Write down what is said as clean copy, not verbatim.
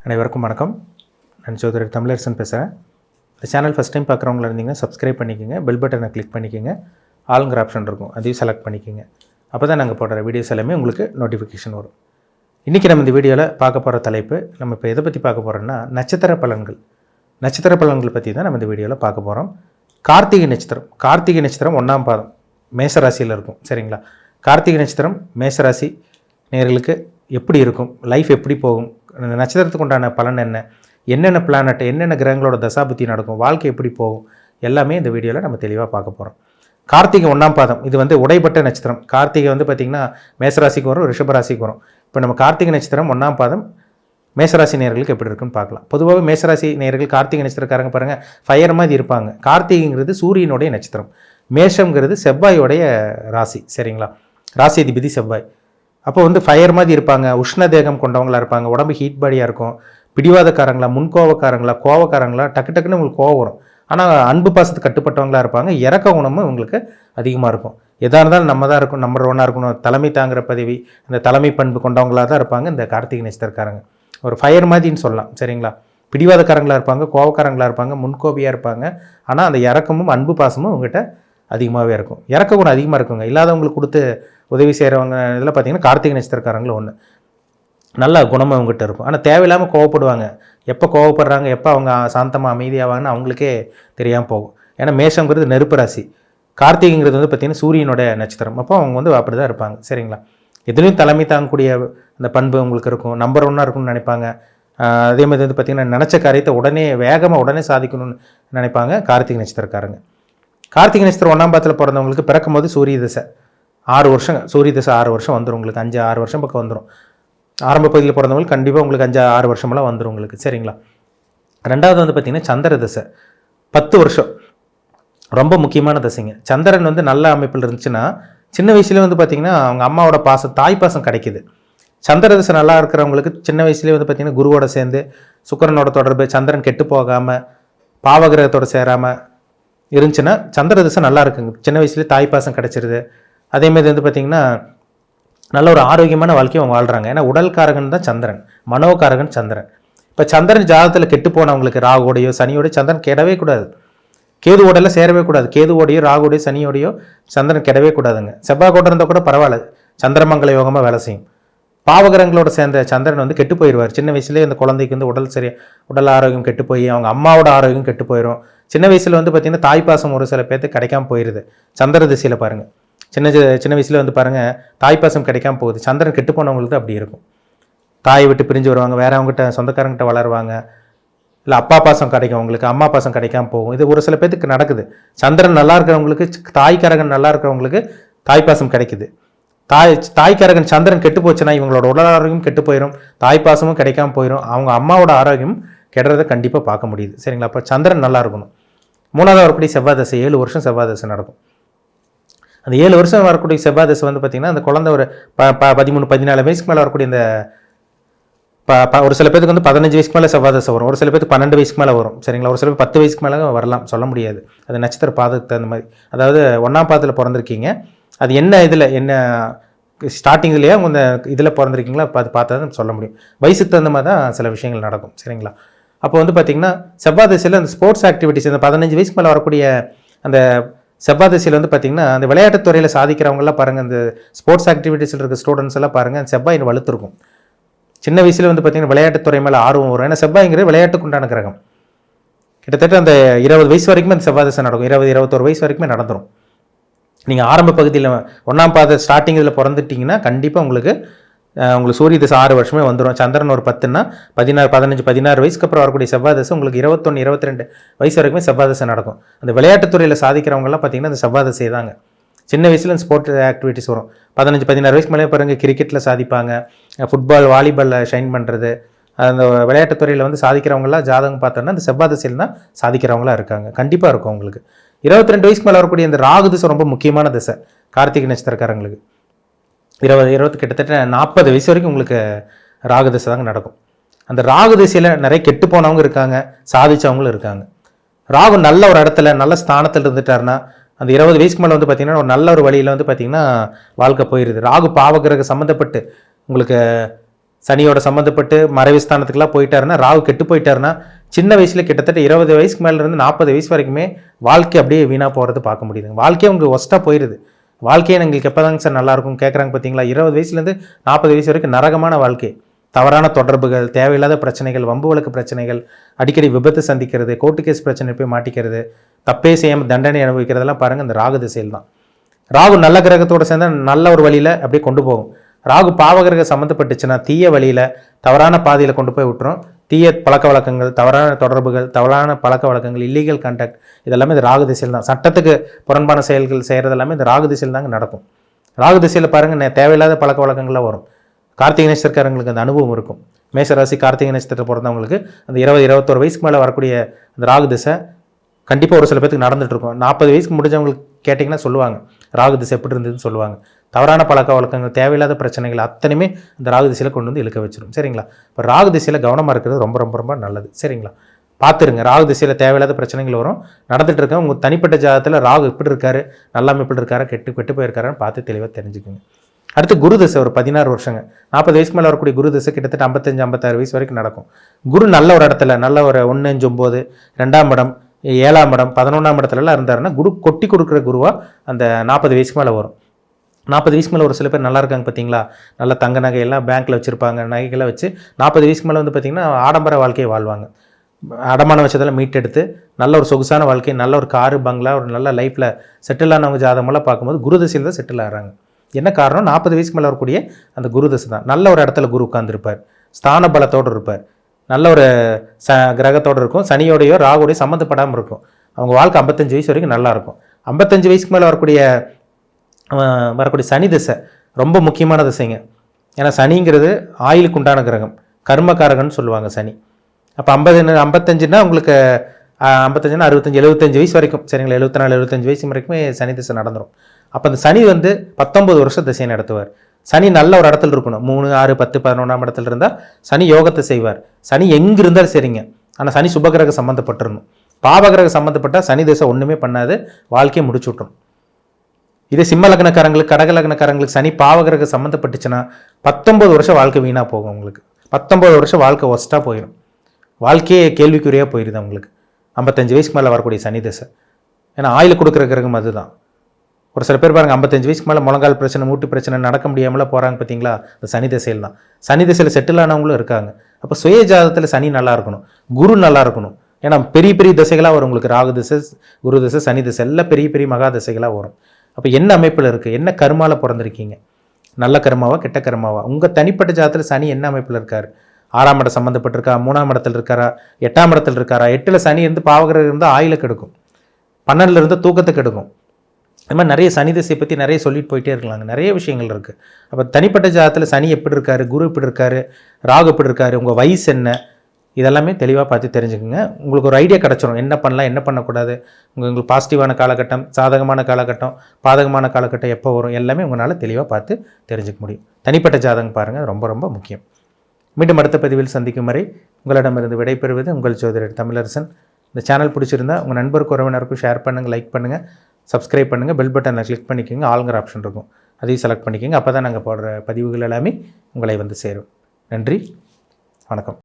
அனைவருக்கும் வணக்கம். நான் சோதரர் தமிழரசன் பேசுகிறேன். இந்த சேனல் ஃபஸ்ட் டைம் பார்க்குறவங்களா இருந்தீங்கன்னா சப்ஸ்கிரைப் பண்ணிக்கோங்க, பெல் பட்டனை கிளிக் பண்ணிக்கோங்க, ஆளுங்கிற ஆப்ஷன் இருக்கும், அதையும் செலக்ட் பண்ணிக்கோங்க. அப்போ தான் நாங்கள் போடுற வீடியோஸ் எல்லாமே உங்களுக்கு நோட்டிஃபிகேஷன் வரும். இன்றைக்கி நம்ம இந்த வீடியோவில் பார்க்க போகிற தலைப்பு, நம்ம இப்போ எதை பற்றி பார்க்க போகிறோம்னா நட்சத்திர பலன்கள் பற்றி தான் நம்ம இந்த வீடியோவில் பார்க்க போகிறோம். கார்த்திகை நட்சத்திரம் 1ஆம் பாதம் மேசராசியில் இருக்கும். சரிங்களா? கார்த்திகை நட்சத்திரம் மேசராசி நேயர்களுக்கு எப்படி இருக்கும், லைஃப் எப்படி போகும், அந்த நட்சத்திரத்துக்கு உண்டான பலன் என்னென்ன பிளானட், என்னென்ன கிரகங்களோட தசாபுத்தி நடக்கும், வாழ்க்கை எப்படி போகும், எல்லாமே இந்த வீடியோவில் நம்ம தெளிவாக பார்க்க போகிறோம். கார்த்திகை 1ஆம் பாதம் இது உடைப்பட்ட நட்சத்திரம். கார்த்திகை பார்த்திங்கன்னா மேசராசிக்கு வரும், ரிஷபராசிக்கு வரும். இப்போ நம்ம கார்த்திகை நட்சத்திரம் 1ஆம் பாதம் மேசராசி நேயர்களுக்கு எப்படி இருக்குன்னு பார்க்கலாம். பொதுவாகவே மேசராசி நேயர்கள் கார்த்திகை நட்சத்திரக்காரங்க பாருங்கள் ஃபயர் மாதிரி இருப்பாங்க. கார்த்திகைங்கிறது சூரியனுடைய நட்சத்திரம், மேஷங்கிறது செவ்வாயோடைய ராசி. சரிங்களா? ராசி அதிபதி செவ்வாய். அப்போ ஃபயர் மாதிரி இருப்பாங்க, உஷ்ண தேகம் கொண்டவங்களாக இருப்பாங்க, உடம்பு ஹீட் பாடியாக இருக்கும், பிடிவாதக்காரங்களா, முன்கோவக்காரங்களா, கோவக்காரங்களா, டக்குன்னு உங்களுக்கு கோவம் வரும். ஆனால் அன்பு பாசத்துக்கு கட்டுப்பட்டவங்களாக இருப்பாங்க. இறக்க குணமும் உங்களுக்கு அதிகமாக இருக்கும். எதாக இருந்தாலும் நம்ம தான் இருக்கும், நம்பர் 1ஆக இருக்கணும், தலைமை தாங்குகிற பதவி, அந்த தலைமை பண்பு கொண்டவங்களாக தான் இருப்பாங்க இந்த கார்த்திகை நட்சத்திரக்காரங்க. ஒரு ஃபயர் மாதிரின்னு சொல்லலாம். சரிங்களா? பிடிவாதக்காரங்களாக இருப்பாங்க, கோவக்காரங்களாக இருப்பாங்க, முன்கோபியாக இருப்பாங்க. ஆனால் அந்த இறக்கமும் அன்பு பாசமும் உங்கள்கிட்ட அதிகமாகவே இருக்கும். இறக்க குணம் அதிகமாக இருக்குங்க. இல்லாதவங்களுக்கு கொடுத்து உதவி செய்கிறவங்க இதில் பார்த்தீங்கன்னா கார்த்திகை நட்சத்திரக்காரங்களும் ஒன்று நல்ல குணமாக அவங்ககிட்ட இருக்கும். ஆனால் தேவையில்லாமல் கோவப்படுவாங்க. எப்போ கோவப்படுறாங்க, எப்போ அவங்க சாந்தமாக அமைதியாவாங்கன்னு அவங்களுக்கே தெரியாமல் போகும். ஏன்னா மேஷங்கிறது நெருப்பு ராசி, கார்த்திகைங்கிறது பார்த்திங்கன்னா சூரியனோட நட்சத்திரம். அப்போ அவங்க அப்படி தான் இருப்பாங்க. சரிங்களா? எதுலேயும் தலைமை தாங்கக்கூடிய அந்த பண்பு உங்களுக்கு இருக்கும், நம்பர் 1ஆக இருக்கும்னு நினைப்பாங்க. அதே மாதிரி பார்த்திங்கன்னா நினச்ச காரியத்தை உடனே சாதிக்கணும்னு நினைப்பாங்க கார்த்திகை நட்சத்திரக்காரங்க. கார்த்திகை நட்சத்திரம் 1ஆம் பாதத்தில் பிறந்தவங்களுக்கு பிறக்கும் போது சூரிய தசை 6 வருஷம், சூரிய தசை 6 வருஷம் வந்துடும் உங்களுக்கு. 5-6 வருஷம் பக்கம் வந்துடும். ஆரம்ப பகுதியில் பிறந்தவங்களுக்கு கண்டிப்பாக உங்களுக்கு 5-6 வருஷமெல்லாம் வந்துடும் உங்களுக்கு. சரிங்களா? ரெண்டாவது பார்த்திங்கன்னா சந்திர தசை 10 வருஷம், ரொம்ப முக்கியமான தசைங்க. சந்திரன் நல்ல அமைப்பில் இருந்துச்சுன்னா சின்ன வயசுலேயே பார்த்திங்கன்னா அவங்க அம்மாவோட பாசம், தாய் பாசம் கிடைக்கிது. சந்திர தசை நல்லா இருக்கிறவங்களுக்கு சின்ன வயசுலேயே பார்த்திங்கன்னா குருவோட சேர்ந்து சுக்கிரனோட தொடர்பு, சந்திரன் கெட்டு போகாமல் பாவகிரகத்தோடு சேராமல் இருந்துச்சுன்னா சந்திர தசை நல்லா இருக்குங்க. சின்ன வயசுலேயே தாய் பாசம் கிடச்சிருது. அதேமாதிரி பார்த்திங்கன்னா நல்ல ஒரு ஆரோக்கியமான வாழ்க்கையை அவங்க வாழ்கிறாங்க. ஏன்னா உடல்காரகன் தான் சந்திரன், மனோகாரகன் சந்திரன். இப்போ சந்திரன் ஜாதகத்தில் கெட்டு போனவங்களுக்கு ராகுவோடையோ சனியோடையோ சந்திரன் கெடவே கூடாது. கேதுவோடெல்லாம் சேரவே கூடாது. கேதுவோடையோ ராகுவோடையோ சனியோடையோ சந்திரன் கெடவே கூடாதுங்க. செவ்வாய் கூட இருந்தால் கூட பரவாயில்ல, சந்திரமங்கல யோகமாக வேலை செய்யும். பாவகிரகங்களோட சேர்ந்த சந்திரன் கெட்டு போயிடுவார். சின்ன வயசுலேயே அந்த குழந்தைக்கு உடல் ஆரோக்கியம் கெட்டு போய் அவங்க அம்மாவோட ஆரோக்கியம் கெட்டு போயிடும். சின்ன வயசில் பார்த்திங்கன்னா தாய்ப்பாசம் ஒரு சில பேர்த்து கிடைக்காம போயிடுது. சந்திர திசையில் பாருங்கள், சின்ன வயசில் பாருங்கள் தாய்ப்பாசம் கிடைக்காம போகுது. சந்திரன் கெட்டு போனவங்களுக்கு அப்படி இருக்கும். தாயை விட்டு பிரிஞ்சு வருவாங்க, வேற அவங்ககிட்ட சொந்தக்காரங்கிட்ட வளருவாங்க. இல்லை அப்பா பாசம் கிடைக்கும் அவங்களுக்கு, அம்மா பாசம் கிடைக்காம போகும். இது ஒரு சில பேர்த்துக்கு நடக்குது. சந்திரன் நல்லா இருக்கிறவங்களுக்கு, தாய்க்காரகன் நல்லா இருக்கிறவங்களுக்கு தாய்ப்பாசம் கிடைக்குது. தாய்க்காரகன் சந்திரன் கெட்டு போச்சுன்னா இவங்களோட உடல் ஆரோக்கியம் கெட்டு போயிடும், தாய்ப்பாசமும் கிடைக்காம போயிடும், அவங்க அம்மாவோட ஆரோக்கியம் கெடுறதை கண்டிப்பாக பார்க்க முடியுது. சரிங்களா? அப்போ சந்திரன் நல்லா இருக்கணும். 3ஆவது வரக்கூடிய செவ்வாய் தசை 7 வருஷம் செவ்வாய் தசை நடக்கும். அந்த 7 வருஷம் வரக்கூடிய செவ்வாய் தசை பார்த்திங்கன்னா அந்த குழந்தை ஒரு 13-14 வயசுக்கு மேலே வரக்கூடிய இந்த ஒரு சில பேருக்கு 15 வயசுக்கு மேலே செவ்வாய் தசை வரும், ஒரு சில பேருக்கு 12 வயசுக்கு மேலே வரும். சரிங்களா? ஒரு சில பேர் 10 வயசுக்கு மேலே வரலாம், சொல்ல முடியாது. அது நட்சத்திர பாதத்துக்கு தகுந்த மாதிரி. அதாவது 1ஆம் பாதத்தில் பிறந்திருக்கீங்க, அது என்ன ஸ்டார்டிங்லேயே அவங்க இதில் பிறந்திருக்கீங்களா அது பார்த்தா தான் சொல்ல முடியும். வயசுக்கு தகுந்த மாதிரி தான் சில விஷயங்கள் நடக்கும். சரிங்களா? அப்போ பார்த்திங்கன்னா செவ்வாய் தசையில் அந்த ஸ்போர்ட்ஸ் ஆக்டிவிட்டிஸ், அந்த 15 வயசுக்கு மேலே வரக்கூடிய அந்த செவ்வாய் தசையில் பார்த்திங்கன்னா அந்த விளையாட்டுத்துறையில் சாதிக்கிறவங்களாம் பாருங்கள், அந்த ஸ்போர்ட்ஸ் ஆக்டிவிட்டீஸில் இருக்க ஸ்டூடெண்ட்ஸ் எல்லாம் பாருங்கள், செவ்வாய் வலுத்திருக்கும். சின்ன வயசில் பார்த்திங்கன்னா விளையாட்டுத்துறை மேலே ஆர்வம் வரும். ஏன்னா செவ்வாய்ங்கிறது விளையாட்டுக்கு உண்டான கிரகம். கிட்டத்தட்ட அந்த 20 வயசு வரைக்குமே அந்த செவ்வாய் தசை நடக்கும். 20-21 வயசு வரைக்குமே நடந்துடும். நீங்கள் ஆரம்ப பகுதியில் 1ஆம் பாத ஸ்டார்டிங் இதில் பிறந்துட்டிங்கன்னா கண்டிப்பாக உங்களுக்கு சூரிய தசை 6 வருஷமே வந்துடும். சந்திரன் ஒரு 10ன்னா 15-16 வயசுக்கு அப்புறம் வரக்கூடிய செவ்வாய் தசை உங்களுக்கு 21-22 வயசு வரைக்குமே செவ்வாய் தசை நடக்கும். அந்த விளையாட்டுத்துறையில் சாதிக்கிறவங்கலாம் பார்த்திங்கன்னா அந்த செவ்வாய் தசை தாங்க. சின்ன வயசில் அந்த ஸ்போர்ட்ஸ் ஆக்டிவிட்டிஸ் வரும். 15-16 வயசுக்கு மேலே பாருங்கள் கிரிக்கெட்டில் சாதிப்பாங்க, ஃபுட்பால் வாலிபாலில் ஷைன் பண்ணுறது. அந்த விளையாட்டுத்துறையில் சாதிக்கிறவங்களாம் ஜாதகம் பார்த்தோன்னா அந்த செவ்வாய் தசையில் தான் சாதிக்கிறவங்களாம் இருக்காங்க. கண்டிப்பாக இருக்கும் உங்களுக்கு. 22 வயசுக்கு மேலே வரக்கூடிய இந்த ராகு தசை ரொம்ப முக்கியமான தசை கார்த்திகை நட்சத்திரக்காரங்களுக்கு. 20 கிட்டத்தட்ட 40 வயசு வரைக்கும் உங்களுக்கு ராகு தசை தாங்க நடக்கும். அந்த ராகு தசையில் நிறைய கெட்டு போனவங்க இருக்காங்க, சாதிச்சவங்களும் இருக்காங்க. ராகு நல்ல ஒரு இடத்துல நல்ல ஸ்தானத்தில் இருந்துட்டாருன்னா அந்த 20 வயசுக்கு மேலே பார்த்திங்கன்னா ஒரு நல்ல ஒரு வழியில் பார்த்திங்கன்னா வாழ்க்கை போயிடுது. ராகு பாவகிரக சம்மந்தப்பட்டு உங்களுக்கு சனியோட சம்மந்தப்பட்டு மறைவுஸ்தானத்துக்குலாம் போயிட்டாருன்னா, ராகு கெட்டு போயிட்டாருன்னா, சின்ன வயசில் கிட்டத்தட்ட 20 வயசுக்கு மேலேருந்து 40 வயசு வரைக்குமே வாழ்க்கை அப்படியே வீணாக போகிறது பார்க்க முடியுதுங்க. வாழ்க்கையே உங்களுக்கு ஒஸ்ட்டாக போயிடுது. வாழ்க்கையை எங்களுக்கு எப்போ தாங்க சார் நல்லாயிருக்கும் கேட்குறாங்க பார்த்தீங்களா? 20 வயசுலேருந்து 40 வயசு வரைக்கும் நரகமான வாழ்க்கை. தவறான தொடர்புகள், தேவையில்லாத பிரச்சனைகள், வம்பு வழக்கு பிரச்சனைகள், அடிக்கடி விபத்து சந்திக்கிறது, கோர்ட்டு கேஸ் பிரச்சனை போய் மாட்டிக்கிறது, தப்பே செய்யாமல் தண்டனை அனுபவிக்கிறதெல்லாம் பாருங்கள் இந்த ராகு திசையில் தான். ராகு நல்ல கிரகத்தோடு சேர்ந்து நல்ல ஒரு வழியில் அப்படியே கொண்டு போகும். ராகு பாவகிரகம் சம்மந்தப்பட்டுச்சுன்னா தீய வழியில் தவறான பாதையில் கொண்டு போய் விட்டுரும். தீய பழக்க வழக்கங்கள், தவறான தொடர்புகள், தவறான பழக்க வழக்கங்கள், இல்லீகல் கான்டாக்ட் இதெல்லாமே இந்த ராகு திசையில் தான். சட்டத்துக்கு புறம்பான செயல்கள் செய்கிறது எல்லாமே இந்த ராகு திசையில் தாங்க நடக்கும். ராகு திசையில் பாருங்கள் தேவையில்லாத பழக்க வழக்கங்கள்லாம் வரும். கார்த்திகை நட்சத்திரக்காரங்களுக்கு அந்த அனுபவம் இருக்கும். மேஷராசி கார்த்திகை நட்சத்திரத்தை பிறந்தவங்களுக்கு அந்த 20-21 வயசுக்கு மேலே வரக்கூடிய அந்த ராகு திசை கண்டிப்பாக ஒரு சில பேருக்கு நடந்துட்டு இருக்கும். 40 வயசுக்கு முடிஞ்சவங்களுக்கு கேட்டிங்கன்னா சொல்லுவாங்க ராகு திசை எப்படி இருந்ததுன்னு சொல்லுவாங்க. தவறான பழக்க வழக்கங்கள், தேவையில்லாத பிரச்சனைகள் அத்தனையுமே இந்த ராகு திசையில் கொண்டு வந்து இழுக்க வச்சிடும். சரிங்களா? இப்போ ராகு திசையில் கவனமாக இருக்கிறது ரொம்ப ரொம்ப ரொம்ப நல்லது. சரிங்களா? பார்த்துருங்க. ராகு திசையில் தேவையில்லாத பிரச்சனைகள் வரும். நடந்துட்டு இருக்க உங்கள் தனிப்பட்ட ஜாதகத்தில் ராகு எப்படி இருக்காரு, நல்லா எப்படி இருக்காரா, கெட்டு போயிருக்காரான்னு பார்த்து தெளிவாக தெரிஞ்சுக்குங்க. அடுத்து குரு திசை ஒரு 16 வருஷங்க. 40 வயசுக்கு மேலே வரக்கூடிய குரு திசை கிட்டத்தட்ட 55-56 வயசு வரைக்கும் நடக்கும். குரு நல்ல ஒரு இடத்துல நல்ல ஒரு 1, 5, 9, 2ஆம் இடம், 7ஆம் இடம், 11ஆம் இடத்துலலாம் இருந்தாருன்னா குரு கொட்டி கொடுக்குற குருவாக அந்த 40 வயசுக்கு மேலே வரும். 40 வயசுக்கு மேலே ஒரு சில பேர் நல்லா இருக்காங்க பார்த்தீங்களா? நல்ல தங்க நகையெல்லாம் பேங்க்கில் வச்சுருப்பாங்க, நகைகளை வச்சு 40 வயசுக்கு மேலே வந்து பார்த்திங்கன்னா ஆடம்பர வாழ்க்கையை வாழ்வாங்க. அடமான வச்சதெல்லாம் மீட்டெடுத்து நல்ல ஒரு சொகுசான வாழ்க்கை, நல்ல ஒரு காரு, பங்களா, ஒரு நல்ல லைஃப்பில் செட்டில் ஆனவங்க ஜாதகமெல்லாம் பார்க்கும்போது குரு திசையில் தான் செட்டில் ஆகிறாங்க. என்ன காரணம்? 40 வயசுக்கு மேலே வரக்கூடிய அந்த குரு திசை தான். நல்ல ஒரு இடத்துல குரு உட்கார்ந்துருப்பார், ஸ்தான பலத்தோடு இருப்பார், நல்ல ஒரு கிரகத்தோடு இருக்கும், சனியோடையோ ராகுடையோ சம்மந்தப்படாமல் இருக்கும். அவங்க வாழ்க்கை 55 வயசு வரைக்கும் நல்லாயிருக்கும். 55 வயசுக்கு மேலே வரக்கூடிய சனி திசை ரொம்ப முக்கியமான திசைங்க. ஏன்னா சனிங்கிறது ஆயுளுக்கு உண்டான கிரகம், கர்மகாரகன்னு சொல்லுவாங்க சனி. அப்போ 55ன்னா உங்களுக்கு 55ன்னா 65, 75 வயசு வரைக்கும், சரிங்களா? 74, 75 வயசு வரைக்குமே சனி திசை நடந்துடும். அப்போ அந்த சனி வந்து 19 வருஷம் திசையை நடத்துவார். சனி நல்ல ஒரு இடத்துல இருக்கணும். 3, 6, 10, 11ஆம் இடத்துல இருந்தால் சனி யோகத்தை செய்வார். சனி எங்கே இருந்தாலும் சரிங்க, ஆனால் சனி சுபகிரக சம்மந்தப்பட்டிருணும். பாவகிரக சம்மந்தப்பட்டால் சனி திசை ஒன்றுமே பண்ணாது, வாழ்க்கையை முடிச்சு விட்டுரும். இதே சிம்ம லக்னக்காரங்களுக்கு, கடக லக்னக்காரங்களுக்கு சனி பாவகிரக சம்மந்தப்பட்டுச்சுன்னா 19 வருஷம் வாழ்க்கை வீணாக போகும். உங்களுக்கு 19 வருஷம் வாழ்க்கை ஒஸ்ட்டாக போயிடும். வாழ்க்கையே கேள்விக்குறியாக போயிடுது அவங்களுக்கு 55 வயசுக்கு மேலே வரக்கூடிய சனி திசை. ஏன்னா ஆயில் கொடுக்குற கிரகம் அதுதான். ஒரு சில பேர் பாருங்கள் 55 வயசுக்கு மேலே முழங்கால் பிரச்சனை, மூட்டு பிரச்சனை, நடக்க முடியாமல் போகிறாங்க பார்த்தீங்களா? அந்த சனி திசையில் தான். சனி திசையில் செட்டில் ஆனவங்களும் இருக்காங்க. அப்போ சுய ஜாதகத்தில் சனி நல்லா இருக்கணும், குரு நல்லா இருக்கணும். ஏன்னா பெரிய பெரிய திசைகளாக வரும் உங்களுக்கு. ராகு திசை, குரு திசை, சனி திசை எல்லாம் பெரிய பெரிய மகா திசைகளாக வரும். அப்போ என்ன அமைப்பில் இருக்குது, என்ன கர்மாவில் பிறந்திருக்கீங்க, நல்ல கர்மாவா கெட்ட கர்மாவா? உங்கள் தனிப்பட்ட ஜாதகத்தில் சனி என்ன அமைப்பில் இருக்கார்? 6ஆம் இடம் சம்மந்தப்பட்டிருக்கா, 3ஆம் இடத்துல இருக்காரா, 8ஆம் இடத்துல இருக்காரா? 8ல் சனி இருந்து பாவகிரகம் இருந்தால் ஆயில கெடுக்கும், 12ல் இருந்து தூக்கத்தை கெடுக்கும். அது மாதிரி நிறைய சனி திசையை பற்றி நிறைய சொல்லிட்டு போயிட்டே இருக்கலாங்க. நிறைய விஷயங்கள் இருக்குது. அப்போ தனிப்பட்ட ஜாதகத்தில் சனி எப்படி இருக்காரு, குரு எப்படி இருக்காரு, ராகு எப்படி இருக்காரு, உங்கள் வயசு என்ன, இதெல்லாமே தெளிவாக பார்த்து தெரிஞ்சுக்கோங்க. உங்களுக்கு ஒரு ஐடியா கிடச்சிரும் என்ன பண்ணலாம், என்ன பண்ணக்கூடாது. உங்களுக்கு பாசிட்டிவான காலகட்டம், சாதகமான காலகட்டம், பாதகமான காலகட்டம் எப்போ வரும், எல்லாமே உங்களால் தெளிவாக பார்த்து தெரிஞ்சுக்க முடியும். தனிப்பட்ட ஜாதகம் பாருங்கள், ரொம்ப ரொம்ப முக்கியம். மீண்டும் அடுத்த பதிவில் சந்திக்கும் வரை உங்களிடமிருந்து விடைபெறுவது உங்கள் ஜோதிடர் தமிழரசன். இந்த சேனல் பிடிச்சிருந்தா உங்கள் நண்பருக்கு, உறவினருக்கும் ஷேர் பண்ணுங்கள், லைக் பண்ணுங்கள், சப்ஸ்கிரைப் பண்ணுங்கள், பெல் பட்டனை கிளிக் பண்ணிக்கோங்க, ஆளுங்கிற ஆப்ஷன் இருக்கும், அதையும் செலக்ட் பண்ணிக்கோங்க. அப்போ தான் நாங்கள் போடுற பதிவுகள் எல்லாமே உங்களை வந்து சேரும். நன்றி, வணக்கம்.